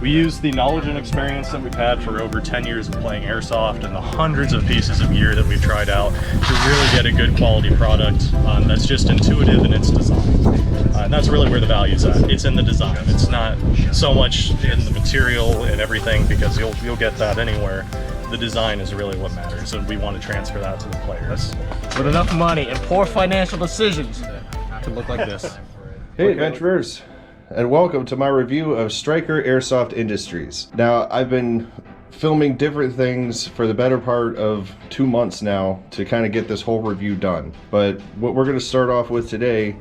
We use the knowledge and experience that we've had for over 10 years of playing airsoft and the hundreds of pieces of gear that we've tried out to really get a good quality product that's just intuitive in its design. And that's really where the value's at. It's in the design. It's not so much in the material and everything, because you'll get that anywhere. The design is really what matters, and we want to transfer that to the players. With enough money and poor financial decisions, it could look like this. Hey adventurers, and welcome to my review of Stryker Airsoft Industries. Now, I've been filming different things for the better part of 2 months now to kind of get this whole review done. But what we're going to start off with today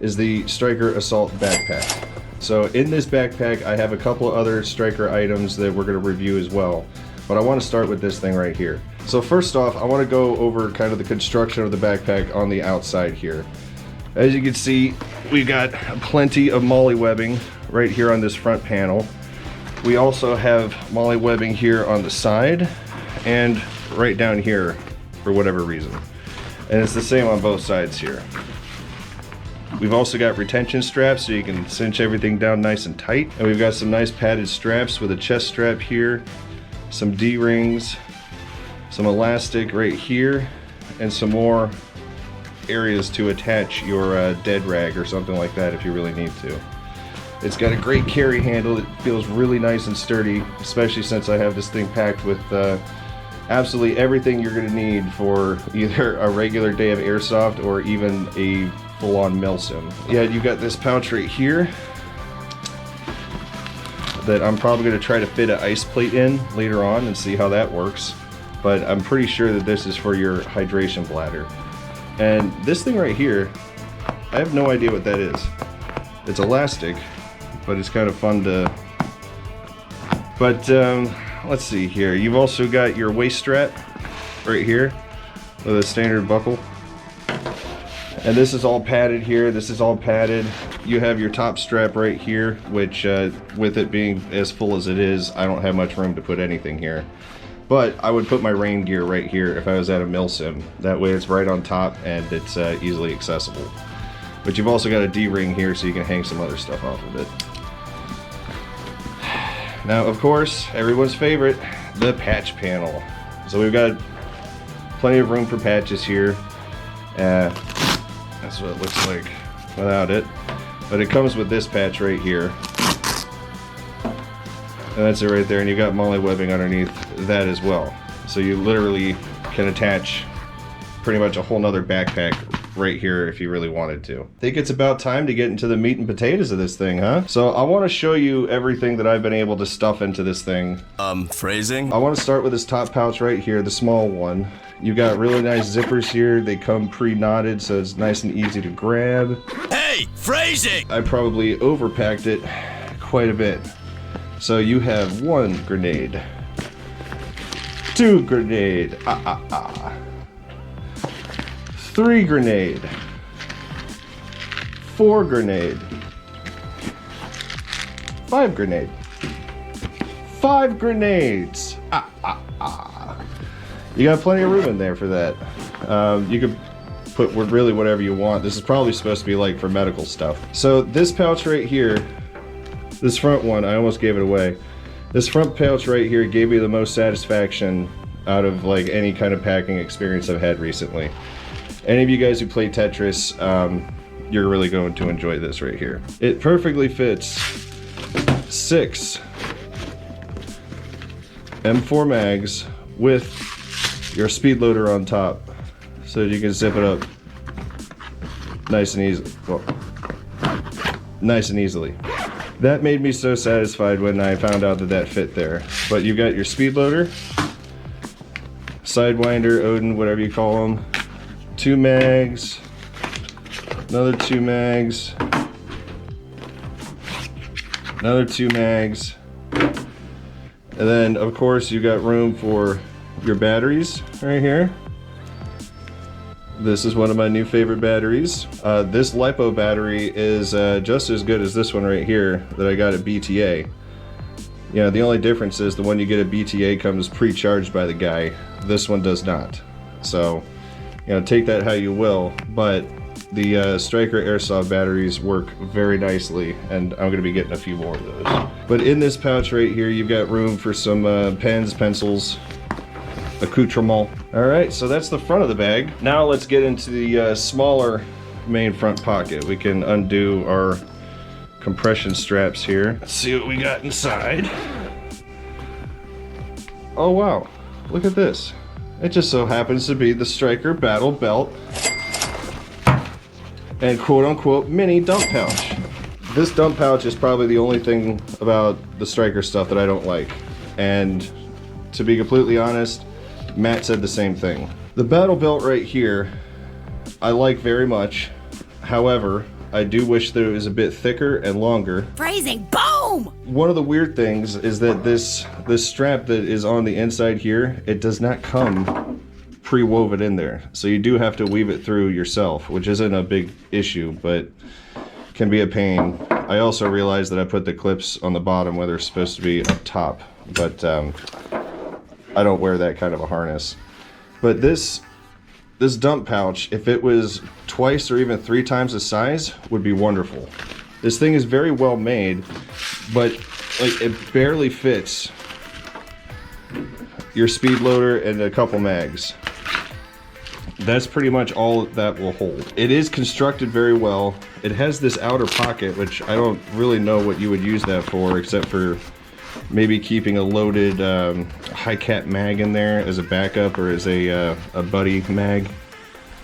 is the Stryker Assault Backpack. So in this backpack, I have a couple of other Stryker items that we're going to review as well. But I want to start with this thing right here. So first off, I want to go over kind of the construction of the backpack on the outside here. As you can see, we've got plenty of MOLLE webbing right here on this front panel. We also have MOLLE webbing here on the side and right down here for whatever reason. And it's the same on both sides here. We've also got retention straps so you can cinch everything down nice and tight. And we've got some nice padded straps with a chest strap here, some D-rings, some elastic right here, and some more areas to attach your dead rag or something like that if you really need to. It's got a great carry handle. It feels really nice and sturdy, especially since I have this thing packed with absolutely everything you're going to need for either a regular day of airsoft or even a full-on milsim. Yeah, you got this pouch right here that I'm probably going to try to fit an ice plate in later on and see how that works. But I'm pretty sure that this is for your hydration bladder. And this thing right here, I have no idea what that is. It's elastic, but it's kind of fun to... But let's see here. You've also got your waist strap right here with a standard buckle. And this is all padded here. This is all padded. You have your top strap right here, which with it being as full as it is, I don't have much room to put anything here. But I would put my rain gear right here if I was at a milsim. That way it's right on top and it's easily accessible. But you've also got a D-ring here so you can hang some other stuff off of it. Now, of course, everyone's favorite, the patch panel. So we've got plenty of room for patches here. That's what it looks like without it. But it comes with this patch right here. And that's it right there, and you got MOLLE webbing underneath that as well. So you literally can attach pretty much a whole nother backpack right here if you really wanted to. I think it's about time to get into the meat and potatoes of this thing, huh? So I want to show you everything that I've been able to stuff into this thing. Phrasing? I want to start with this top pouch right here, the small one. You got really nice zippers here. They come pre-knotted, so it's nice and easy to grab. Hey, phrasing! I probably overpacked it quite a bit. So you have 1 grenade, 2 grenade, 3 grenade, 4 grenade, 5 grenade, 5 grenades. You got plenty of room in there for that. You could put really whatever you want. This is probably supposed to be like for medical stuff. So this pouch right here, this front one, I almost gave it away. This front pouch right here gave me the most satisfaction out of like any kind of packing experience I've had recently. Any of you guys who play Tetris, you're really going to enjoy this right here. It perfectly fits 6 M4 mags with your speed loader on top, so you can zip it up nice and easy. Well, nice and easily. That made me so satisfied when I found out that that fit there. But you got your speed loader, sidewinder, Odin, whatever you call them, 2 mags, another 2 mags, another 2 mags, and then of course you got room for your batteries right here. This is one of my new favorite batteries. This LiPo battery is just as good as this one right here that I got at BTA. You know, the only difference is the one you get at BTA comes pre-charged by the guy. This one does not. So, you know, take that how you will, but the Stryker Airsoft batteries work very nicely, and I'm going to be getting a few more of those. But in this pouch right here, you've got room for some pens, pencils, accoutrement. Alright, so that's the front of the bag. Now let's get into the smaller main front pocket. We can undo our compression straps here. Let's see what we got inside. Oh wow, look at this. It just so happens to be the Stryker Battle Belt and quote-unquote mini dump pouch. This dump pouch is probably the only thing about the Stryker stuff that I don't like. And to be completely honest, Matt said the same thing. The battle belt right here, I like very much. However, I do wish that it was a bit thicker and longer. Phrasing, boom! One of the weird things is that this strap that is on the inside here, it does not come pre-woven in there. So you do have to weave it through yourself, which isn't a big issue, but can be a pain. I also realized that I put the clips on the bottom where they're supposed to be up top, but I don't wear that kind of a harness. But this dump pouch, if it was twice or even 3 times the size, would be wonderful. This thing is very well made, but like it barely fits your speed loader and a couple mags. That's pretty much all that will hold. It is constructed very well. It has this outer pocket, which I don't really know what you would use that for, except for maybe keeping a loaded high cap mag in there as a backup, or as a buddy mag.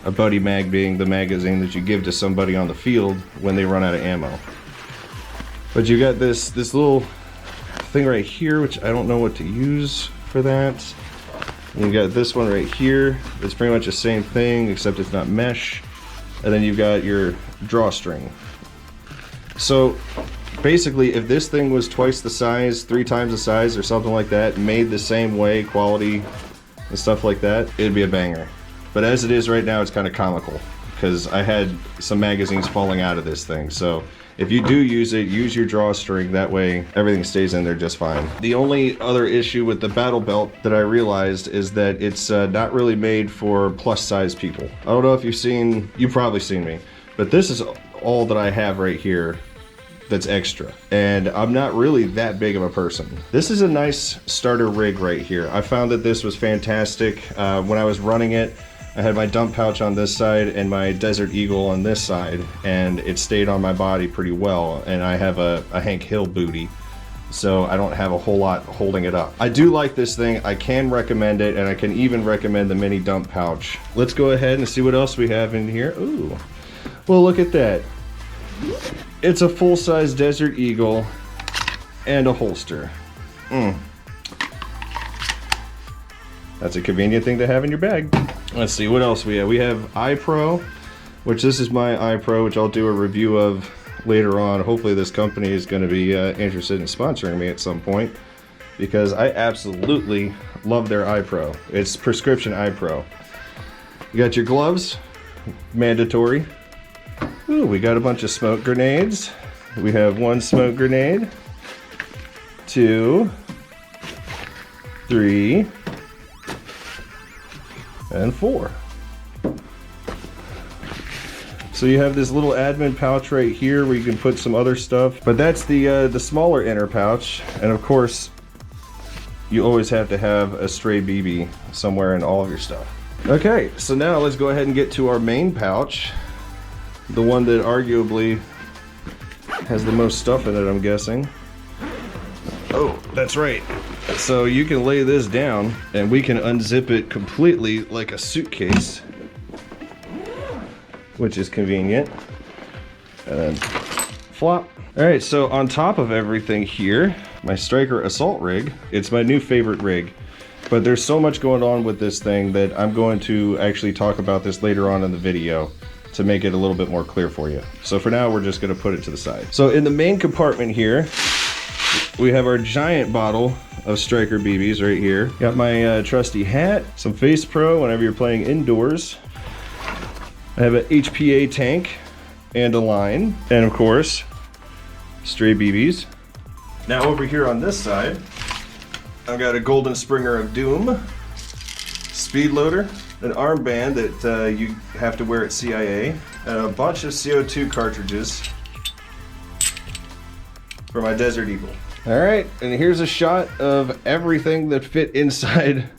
A buddy mag being the magazine that you give to somebody on the field when they run out of ammo. But you got this little thing right here, which I don't know what to use for that. And you got this one right here. It's pretty much the same thing, except it's not mesh. And then you've got your drawstring. So basically, if this thing was twice the size, 3 times the size, or something like that, made the same way, quality and stuff like that, it'd be a banger. But as it is right now, it's kind of comical, because I had some magazines falling out of this thing. So if you do use it, use your drawstring. That way everything stays in there just fine. The only other issue with the battle belt that I realized is that it's not really made for plus size people. I don't know if you've probably seen me, but this is all that I have right here that's extra, and I'm not really that big of a person. This is a nice starter rig right here. I found that this was fantastic. When I was running it, I had my dump pouch on this side and my Desert Eagle on this side, and it stayed on my body pretty well. And I have a Hank Hill booty, so I don't have a whole lot holding it up. I do like this thing. I can recommend it, and I can even recommend the mini dump pouch. Let's go ahead and see what else we have in here. Ooh, well, look at that. It's a full-size Desert Eagle and a holster. That's a convenient thing to have in your bag. Let's see what else we have. We have iPro, which this is my iPro, which I'll do a review of later on. Hopefully this company is going to be interested in sponsoring me at some point, because I absolutely love their iPro. It's prescription iPro. You got your gloves, mandatory. Ooh, we got a bunch of smoke grenades. We have 1 smoke grenade, 2, 3, and 4. So you have this little admin pouch right here where you can put some other stuff, but that's the smaller inner pouch. And of course, you always have to have a stray BB somewhere in all of your stuff. Okay, so now let's go ahead and get to our main pouch. The one that arguably has the most stuff in it, I'm guessing. Oh, that's right. So you can lay this down and we can unzip it completely like a suitcase, which is convenient. And then flop. All right, so on top of everything here, my Stryker assault rig. It's my new favorite rig, but there's so much going on with this thing that I'm going to actually talk about this later on in the video to make it a little bit more clear for you. So for now, we're just gonna put it to the side. So in the main compartment here, we have our giant bottle of Stryker BBs right here. Got my trusty hat, some Face Pro whenever you're playing indoors. I have an HPA tank and a line, and of course, stray BBs. Now over here on this side, I've got a Golden Springer of Doom, speed loader, an armband that you have to wear at CIA, and a bunch of CO2 cartridges for my Desert Eagle. All right, and here's a shot of everything that fit inside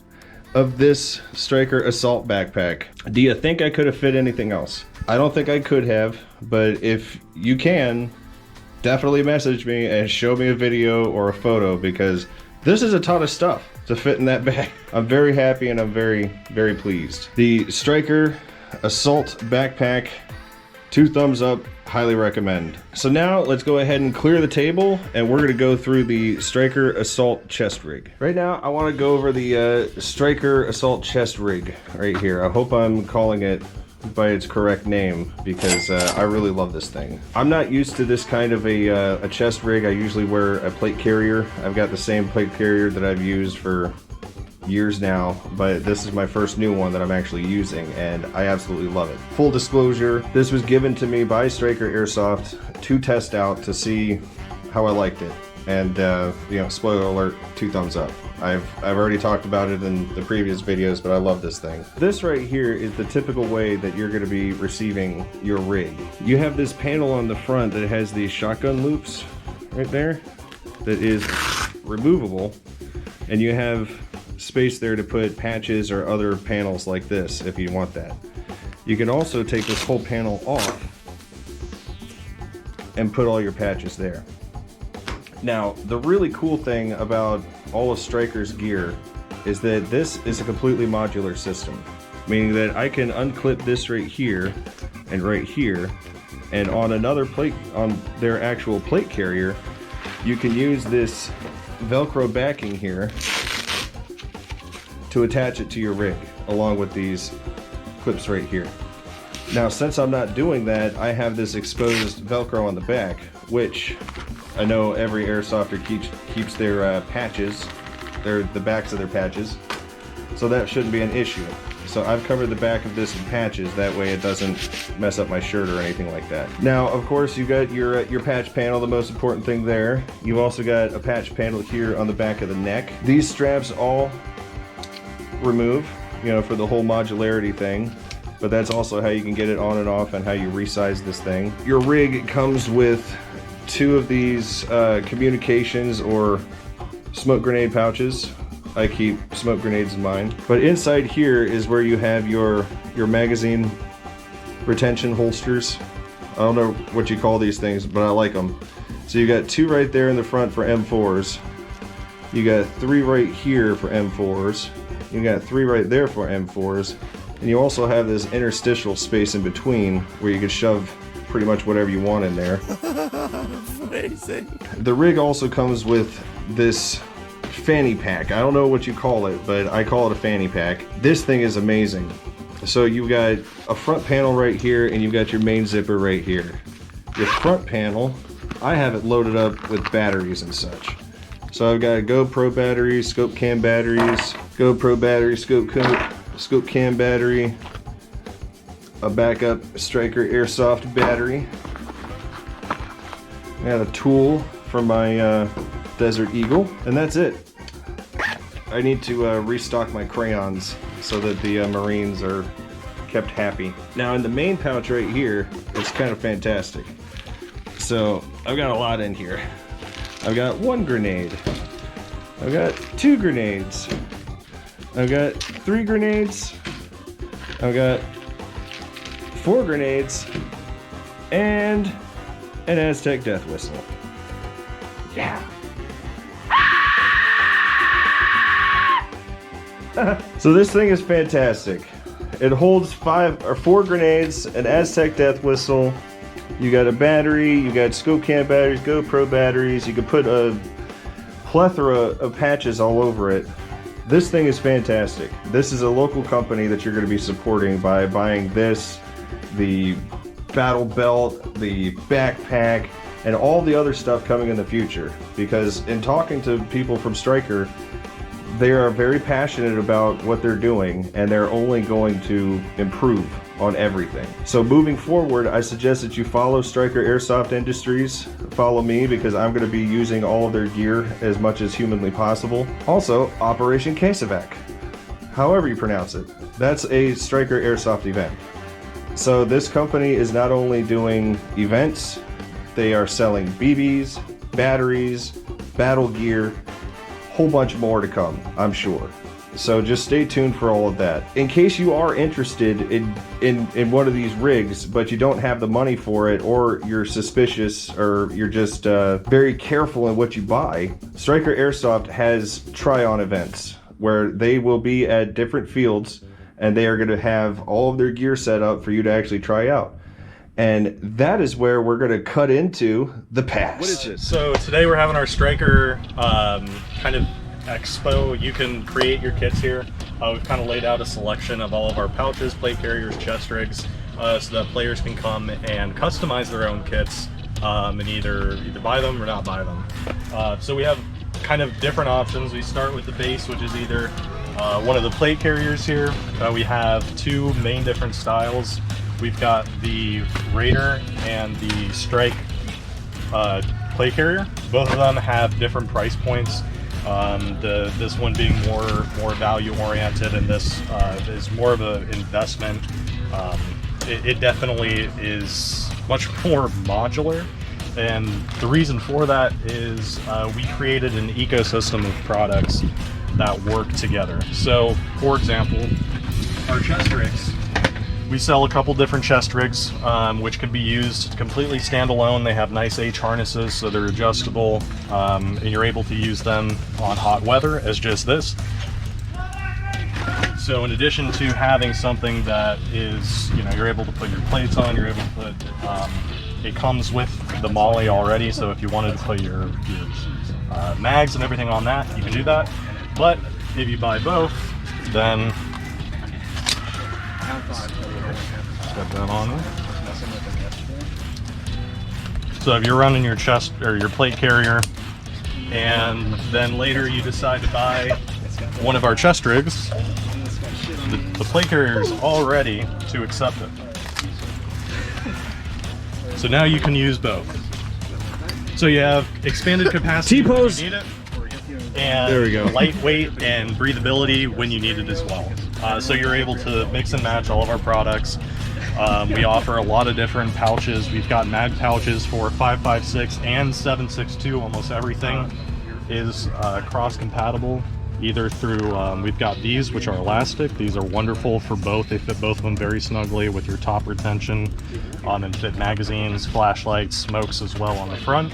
of this Stryker Assault backpack. Do you think I could have fit anything else? I don't think I could have, but if you can, definitely message me and show me a video or a photo, because this is a ton of stuff to fit in that bag. I'm very happy and I'm very, very pleased. The Stryker Assault backpack, 2 thumbs up, highly recommend. So now let's go ahead and clear the table, and we're gonna go through the Stryker Assault chest rig. Right now, I wanna go over the Stryker Assault chest rig right here. I hope I'm calling it by its correct name, because I really love this thing. I'm not used to this kind of a chest rig. I usually wear a plate carrier. I've got the same plate carrier that I've used for years now, but this is my first new one that I'm actually using, and I absolutely love it. Full disclosure, this was given to me by Stryker Airsoft to test out to see how I liked it, and you know, spoiler alert, 2 thumbs up. I've already talked about it in the previous videos, but I love this thing. This right here is the typical way that you're going to be receiving your rig. You have this panel on the front that has these shotgun loops right there that is removable, and you have space there to put patches or other panels like this if you want that. You can also take this whole panel off and put all your patches there. Now, the really cool thing about all of Stryker's gear is that this is a completely modular system, meaning that I can unclip this right here and right here, and on another plate, on their actual plate carrier, you can use this Velcro backing here to attach it to your rig, along with these clips right here. Now, since I'm not doing that, I have this exposed Velcro on the back, which I know every airsofter keeps their patches, the backs of their patches, so that shouldn't be an issue. So I've covered the back of this in patches, that way it doesn't mess up my shirt or anything like that. Now, of course, you've got your patch panel, the most important thing there. You've also got a patch panel here on the back of the neck. These straps all remove, you know, for the whole modularity thing, but that's also how you can get it on and off and how you resize this thing. Your rig comes with 2 of these communications or smoke grenade pouches. I keep smoke grenades in mine. But inside here is where you have your magazine retention holsters. I don't know what you call these things, but I like them. So you got 2 right there in the front for M4s. You got 3 right here for M4s. You got 3 right there for M4s. And you also have this interstitial space in between where you can shove pretty much whatever you want in there. The rig also comes with this fanny pack. I don't know what you call it, but I call it a fanny pack. This thing is amazing. So you've got a front panel right here, and you've got your main zipper right here. Your front panel, I have it loaded up with batteries and such. So I've got GoPro batteries, scope cam batteries, GoPro battery, scope cam battery, a backup Stryker Airsoft battery, and a tool for my Desert Eagle, and that's it. I need to restock my crayons so that the Marines are kept happy. Now in the main pouch right here, it's kind of fantastic. So I've got a lot in here. I've got 1 grenade. I've got 2 grenades. I've got 3 grenades. I've got 4 grenades. And an Aztec death whistle. Yeah. So this thing is fantastic. It holds 4 grenades, an Aztec death whistle. You got a battery, you got scope cam batteries, GoPro batteries. You can put a plethora of patches all over it. This thing is fantastic. This is a local company that you're going to be supporting by buying this, the battle belt, the backpack, and all the other stuff coming in the future. Because in talking to people from Stryker, they are very passionate about what they're doing, and they're only going to improve on everything. So moving forward, I suggest that you follow Stryker Airsoft Industries. Follow me, because I'm going to be using all of their gear as much as humanly possible. Also, Operation Quesevac. however you pronounce it. That's a Stryker Airsoft event. So this company is not only doing events, they are selling BBs, batteries, battle gear, whole bunch more to come, I'm sure. So just stay tuned for all of that. In case you are interested in one of these rigs, but you don't have the money for it, or you're suspicious, or you're just very careful in what you buy, Stryker Airsoft has try-on events where they will be at different fields and they are going to have all of their gear set up for you to actually try out. And that is where we're going to cut into the past. What is this? So today we're having our Stryker kind of expo. You can create your kits here. We've kind of laid out a selection of all of our pouches, plate carriers, chest rigs, so that players can come and customize their own kits and either buy them or not buy them. So we have kind of different options. We start with the base, which is either one of the plate carriers here. We have two main different styles. We've got the Raider and the Strike plate carrier. Both of them have different price points. This one being more value oriented, and this is more of an investment. It definitely is much more modular, and the reason for that is we created an ecosystem of products that work together. So, for example, our chest rigs. We sell a couple different chest rigs, which can be used completely standalone. They have nice H harnesses, so they're adjustable, and you're able to use them on hot weather as just this. So in addition to having something that is, you're able to put your plates on, you're able to put, it comes with the MOLLE already, so if you wanted to put your mags and everything on that, you can do that. But if you buy both, then step that on. So if you're running your chest or your plate carrier, and then later you decide to buy one of our chest rigs, the plate carrier is all ready to accept it. So now you can use both. So you have expanded capacity when you need it, and There we go. lightweight and breathability when you need it as well. So you're able to mix and match all of our products. We offer a lot of different pouches. We've got mag pouches for 5.56 and 7.62. Almost everything is cross compatible, either through, we've got these, which are elastic. These are wonderful for both. They fit both of them very snugly with your top retention, and fit magazines, flashlights, smokes as well on the front.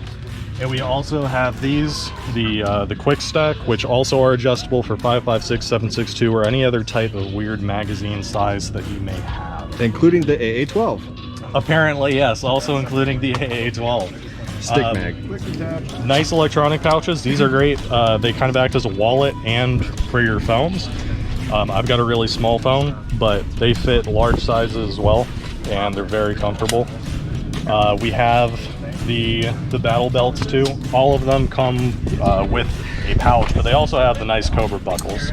And we also have these, the quick stack, which also are adjustable for 5.56, 7.62, or any other type of weird magazine size that you may have. Including the AA-12. Apparently, yes, also including the AA-12. Stick mag. Nice electronic pouches. These are great. They kind of act as a wallet and for your phones. I've got a really small phone, but they fit large sizes as well, and they're very comfortable. We have the battle belts too. All of them come with a pouch, but they also have the nice Cobra buckles.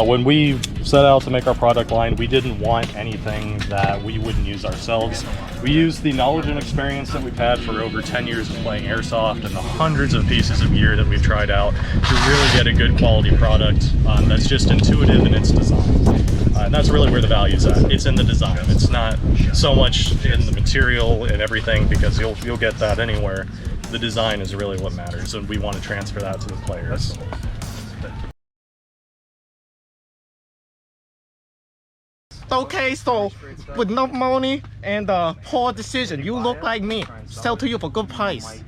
When we set out to make our product line, we didn't want anything that we wouldn't use ourselves. We used the knowledge and experience that we've had for over 10 years of playing airsoft and the hundreds of pieces of gear that we've tried out to really get a good quality product that's just intuitive in its design. And that's really where the value's at. It's in the design. It's not so much in the material and everything, because you'll get that anywhere. The design is really what matters, and we want to transfer that to the players. Okay, so with no money and poor decision, you look like me. Sell to you for good price.